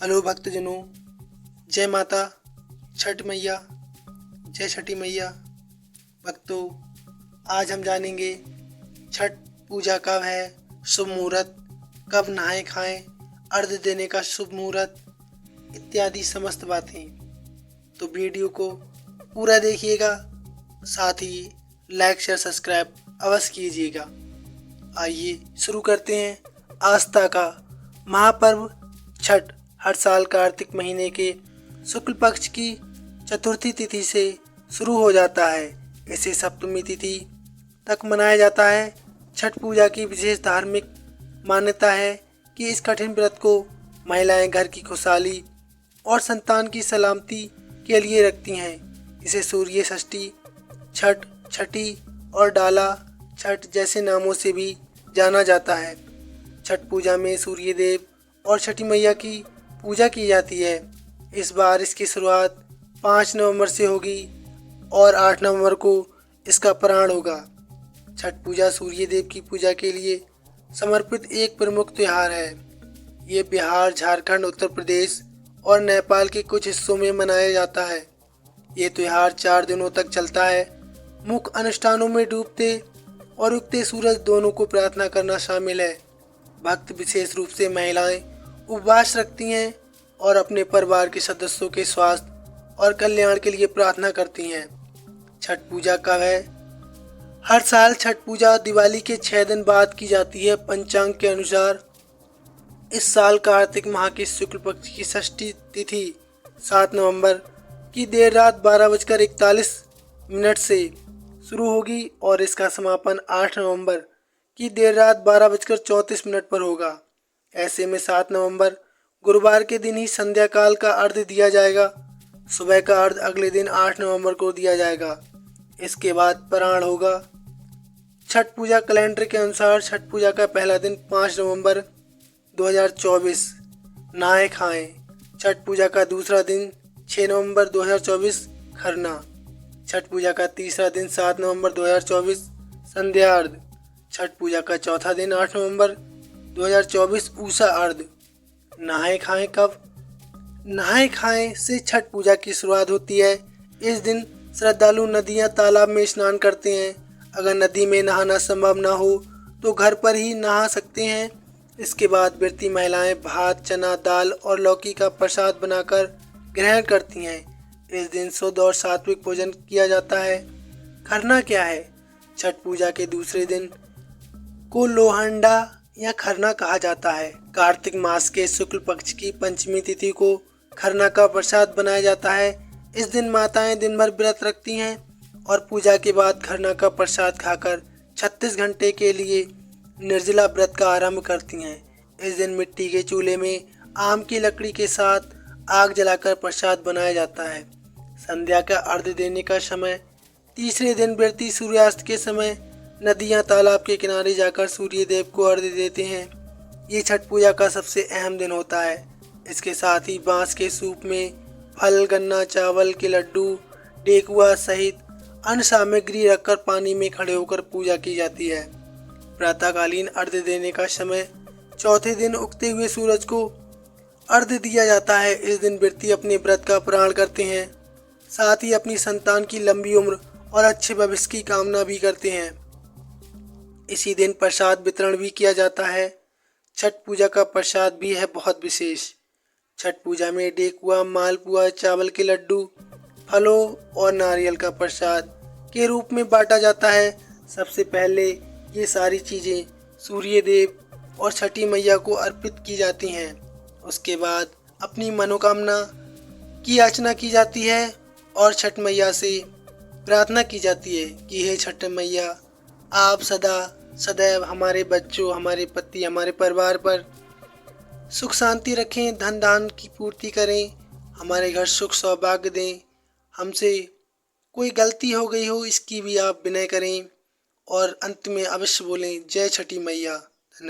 Hello भक्तजनों, जय माता छठ मैया, जय छठी मैया। भक्तों, आज हम जानेंगे छठ पूजा कब है, शुभ मुहूर्त, कब नहाए खाएं, अर्घ देने का शुभ मुहूर्त इत्यादि समस्त बातें। तो वीडियो को पूरा देखिएगा, साथ ही लाइक शेयर सब्सक्राइब अवश्य कीजिएगा। आइए शुरू करते हैं। आस्था का महापर्व छठ हर साल कार्तिक महीने के शुक्ल पक्ष की चतुर्थी तिथि से शुरू हो जाता है। इसे सप्तमी तिथि तक मनाया जाता है। छठ पूजा की विशेष धार्मिक मान्यता है कि इस कठिन व्रत को महिलाएं घर की खुशहाली और संतान की सलामती के लिए रखती हैं। इसे सूर्य षष्ठी, छठ, छठी और डाला छठ जैसे नामों से भी जाना जाता है। छठ पूजा में सूर्य देव और छठी मैया की पूजा की जाती है। इस बार इसकी शुरुआत 5 नवंबर से होगी और 8 नवंबर को इसका प्राण होगा। छठ पूजा सूर्य देव की पूजा के लिए समर्पित एक प्रमुख त्यौहार है। ये बिहार, झारखंड, उत्तर प्रदेश और नेपाल के कुछ हिस्सों में मनाया जाता है। ये त्यौहार 4 दिनों तक चलता है। मुख्य अनुष्ठानों में डूबते और उगते सूरज दोनों को प्रार्थना करना शामिल है। भक्त विशेष रूप से महिलाएं उपवास रखती हैं और अपने परिवार के सदस्यों के स्वास्थ्य और कल्याण के लिए प्रार्थना करती हैं। छठ पूजा कब है? हर साल छठ पूजा दिवाली के 6 दिन बाद की जाती है। पंचांग के अनुसार इस साल कार्तिक माह की शुक्ल पक्ष की षष्ठी तिथि 7 नवंबर की देर रात 12:41 से शुरू होगी और इसका समापन 8 नवंबर की देर रात 12:34 पर होगा। ऐसे में 7 नवंबर गुरुवार के दिन ही संध्या काल का अर्घ दिया जाएगा। सुबह का अर्घ अगले दिन 8 नवंबर को दिया जाएगा। इसके बाद प्राण होगा। छठ पूजा कैलेंडर के अनुसार छठ पूजा का पहला दिन 5 नवंबर 2024 नहाए खाएं। छठ पूजा का दूसरा दिन 6 नवंबर 2024 खरना। छठ पूजा का तीसरा दिन 7 नवंबर 2024 संध्या अर्घ। छठ पूजा का चौथा दिन 8 नवंबर 2024 उषा अर्घ। नहाए खाएं कब? नहाए खाएं से छठ पूजा की शुरुआत होती है। इस दिन श्रद्धालु नदियां, तालाब में स्नान करते हैं। अगर नदी में नहाना संभव ना हो तो घर पर ही नहा सकते हैं। इसके बाद व्रती महिलाएं भात, चना दाल और लौकी का प्रसाद बनाकर ग्रहण करती हैं। इस दिन शुद्ध और सात्विक भोजन किया जाता है। खरना क्या है? छठ पूजा के दूसरे दिन को लोहंडा या खरना कहा जाता है। कार्तिक मास के शुक्ल पक्ष की पंचमी तिथि को खरना का प्रसाद बनाया जाता है। इस दिन माताएं दिन भर व्रत रखती हैं और पूजा के बाद खरना का प्रसाद खाकर 36 घंटे के लिए निर्जला व्रत का आरंभ करती हैं। इस दिन मिट्टी के चूल्हे में आम की लकड़ी के साथ आग जलाकर प्रसाद बनाया जाता है। संध्या का अर्घ देने का समय तीसरे दिन व्रती सूर्यास्त के समय नदियां, तालाब के किनारे जाकर सूर्य देव को अर्घ्य देते हैं। ये छठ पूजा का सबसे अहम दिन होता है। इसके साथ ही बांस के सूप में फल, गन्ना, चावल के लड्डू, डेकुआ सहित अन्य सामग्री रखकर पानी में खड़े होकर पूजा की जाती है। प्रातःकालीन अर्घ्य देने का समय चौथे दिन उगते हुए सूरज को अर्घ्य दिया जाता है। इस दिन व्रती अपने व्रत का प्राण करते हैं, साथ ही अपनी संतान की लंबी उम्र और अच्छे भविष्य की कामना भी करते हैं। इसी दिन प्रसाद वितरण भी किया जाता है। छठ पूजा का प्रसाद भी है बहुत विशेष। छठ पूजा में डेकुआ, मालपुआ, चावल के लड्डू, फलों और नारियल का प्रसाद के रूप में बांटा जाता है। सबसे पहले ये सारी चीज़ें सूर्य देव और छठी मैया को अर्पित की जाती हैं। उसके बाद अपनी मनोकामना की याचना की जाती है और छठ मैया से प्रार्थना की जाती है कि हे छठ मैया, आप सदैव हमारे बच्चों, हमारे पति, हमारे परिवार पर सुख शांति रखें, धन दान की पूर्ति करें, हमारे घर सुख सौभाग्य दें। हमसे कोई गलती हो गई हो इसकी भी आप विनय करें और अंत में अवश्य बोलें जय छठी मैया।